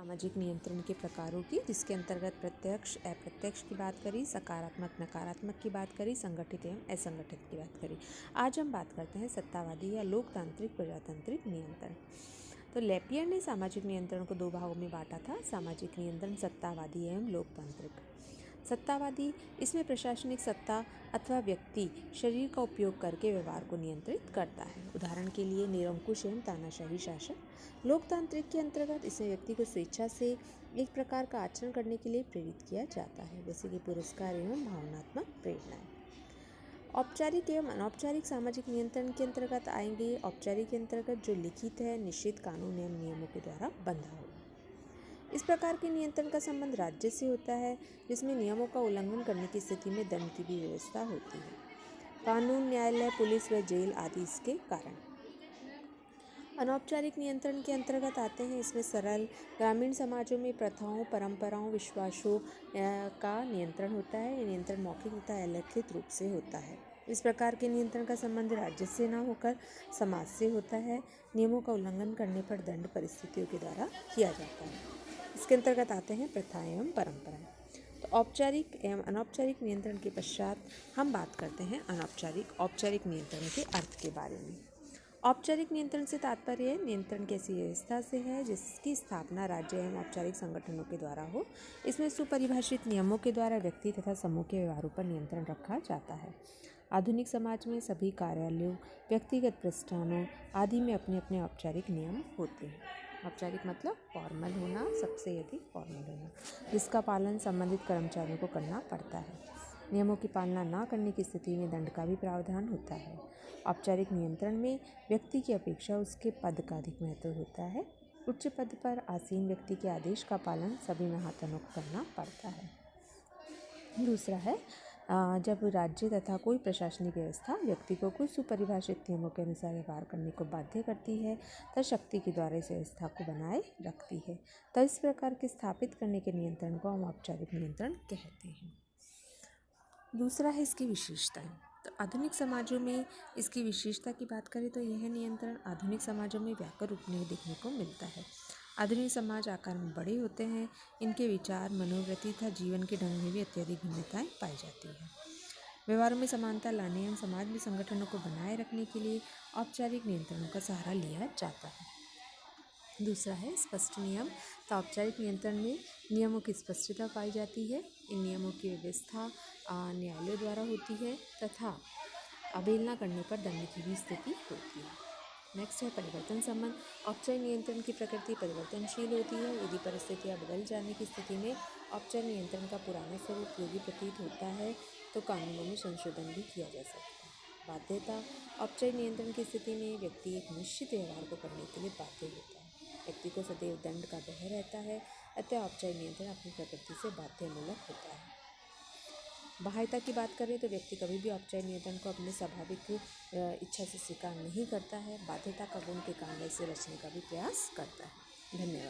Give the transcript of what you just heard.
सामाजिक नियंत्रण के प्रकारों की, जिसके अंतर्गत प्रत्यक्ष अप्रत्यक्ष की बात करी, सकारात्मक नकारात्मक की बात करी, संगठित एवं असंगठित की बात करी। आज हम बात करते हैं सत्तावादी या लोकतांत्रिक प्रजातांत्रिक नियंत्रण। तो लेपियर ने सामाजिक नियंत्रण को दो भागों में बांटा था, सामाजिक नियंत्रण सत्तावादी एवं लोकतांत्रिक। सत्तावादी, इसमें प्रशासनिक सत्ता अथवा व्यक्ति शरीर का उपयोग करके व्यवहार को नियंत्रित करता है, उदाहरण के लिए निरंकुश एवं तानाशाही शासन। लोकतांत्रिक के अंतर्गत इसमें व्यक्ति को स्वेच्छा से एक प्रकार का आचरण करने के लिए प्रेरित किया जाता है, जैसे कि पुरस्कार एवं भावनात्मक प्रेरणाएं। औपचारिक एवं अनौपचारिक सामाजिक नियंत्रण के अंतर्गत आएंगे। औपचारिक के अंतर्गत जो लिखित है, निश्चित कानून एवं नियमों के द्वारा बंधा हो। इस प्रकार के नियंत्रण का संबंध राज्य से होता है, जिसमें नियमों का उल्लंघन करने की स्थिति में दंड की भी व्यवस्था होती है। कानून, न्यायालय, पुलिस व जेल आदि इसके कारण। अनौपचारिक नियंत्रण के अंतर्गत आते हैं, इसमें सरल ग्रामीण समाजों में प्रथाओं, परंपराओं, विश्वासों का नियंत्रण होता है। ये नियंत्रण मौखिक तथा अलिखित रूप से होता है। इस प्रकार के नियंत्रण का संबंध राज्य से न होकर समाज से होता है। नियमों का उल्लंघन करने पर दंड परिस्थितियों के द्वारा किया जाता है। इसके अंतर्गत आते हैं प्रथाएं एवं परंपराएं। तो औपचारिक एवं अनौपचारिक नियंत्रण के पश्चात हम बात करते हैं औपचारिक नियंत्रण के अर्थ के बारे में। औपचारिक नियंत्रण से तात्पर्य नियंत्रण की ऐसी व्यवस्था से है जिसकी स्थापना राज्य एवं औपचारिक संगठनों के द्वारा हो। इसमें सुपरिभाषित नियमों के द्वारा व्यक्ति तथा समूह के व्यवहारों पर नियंत्रण रखा जाता है। आधुनिक समाज में सभी कार्यालयों, व्यक्तिगत प्रतिष्ठानों आदि में अपने अपने औपचारिक नियम होते हैं। औपचारिक मतलब फॉर्मल होना, सबसे अधिक फॉर्मल होना, जिसका पालन संबंधित कर्मचारियों को करना पड़ता है। नियमों की पालना न करने की स्थिति में दंड का भी प्रावधान होता है। औपचारिक नियंत्रण में व्यक्ति की अपेक्षा उसके पद का अधिक महत्व होता है। उच्च पद पर आसीन व्यक्ति के आदेश का पालन सभी महाजनों को करना पड़ता है। दूसरा है जब राज्य तथा कोई प्रशासनिक व्यवस्था व्यक्ति को कुछ सुपरिभाषित नियमों के अनुसार व्यवहार करने को बाध्य करती है, तब शक्ति के द्वारा इस व्यवस्था को बनाए रखती है। तो इस प्रकार के स्थापित करने के नियंत्रण को हम औपचारिक नियंत्रण कहते हैं। दूसरा है इसकी विशेषताएं। तो आधुनिक समाजों में इसकी विशेषता की बात करें तो यह नियंत्रण आधुनिक समाजों में व्यापक रूप में देखने को मिलता है। आधुनिक समाज आकार में बड़े होते हैं, इनके विचार, मनोवृत्ति तथा जीवन के ढंग में भी अत्यधिक भिन्नताएं पाई जाती है। व्यवहारों में समानता लाने एवं समाज में संगठनों को बनाए रखने के लिए औपचारिक नियंत्रणों का सहारा लिया जाता है। दूसरा है स्पष्ट नियम। तो औपचारिक नियंत्रण में नियमों की स्पष्टता पाई जाती है। इन नियमों की व्यवस्था न्यायालयों द्वारा होती है तथा अवहेलना करने पर दंड की भी स्थिति होती है। नेक्स्ट है परिवर्तन संबंध। औपचारिक नियंत्रण की प्रकृति परिवर्तनशील होती है। यदि परिस्थितियाँ बदल जाने की स्थिति में औपचारिक नियंत्रण का पुराना स्वरूप उपयोगी प्रतीत होता है तो कानूनों में संशोधन भी किया जा सकता है। बाध्यता। औपचारिक नियंत्रण की स्थिति में व्यक्ति एक निश्चित व्यवहार को करने के लिए बाध्य होता है। व्यक्ति को सदैव दंड का भय रहता है, अतः औपचारिक नियंत्रण अपनी प्रकृति से बाध्यमूलक होता है। बाह्यता की बात करें तो व्यक्ति कभी भी औपचारिक नियंत्रण को अपने स्वाभाविक इच्छा से स्वीकार नहीं करता है। बाध्यता का गुण के कारण इससे बचने का भी प्रयास करता है। धन्यवाद।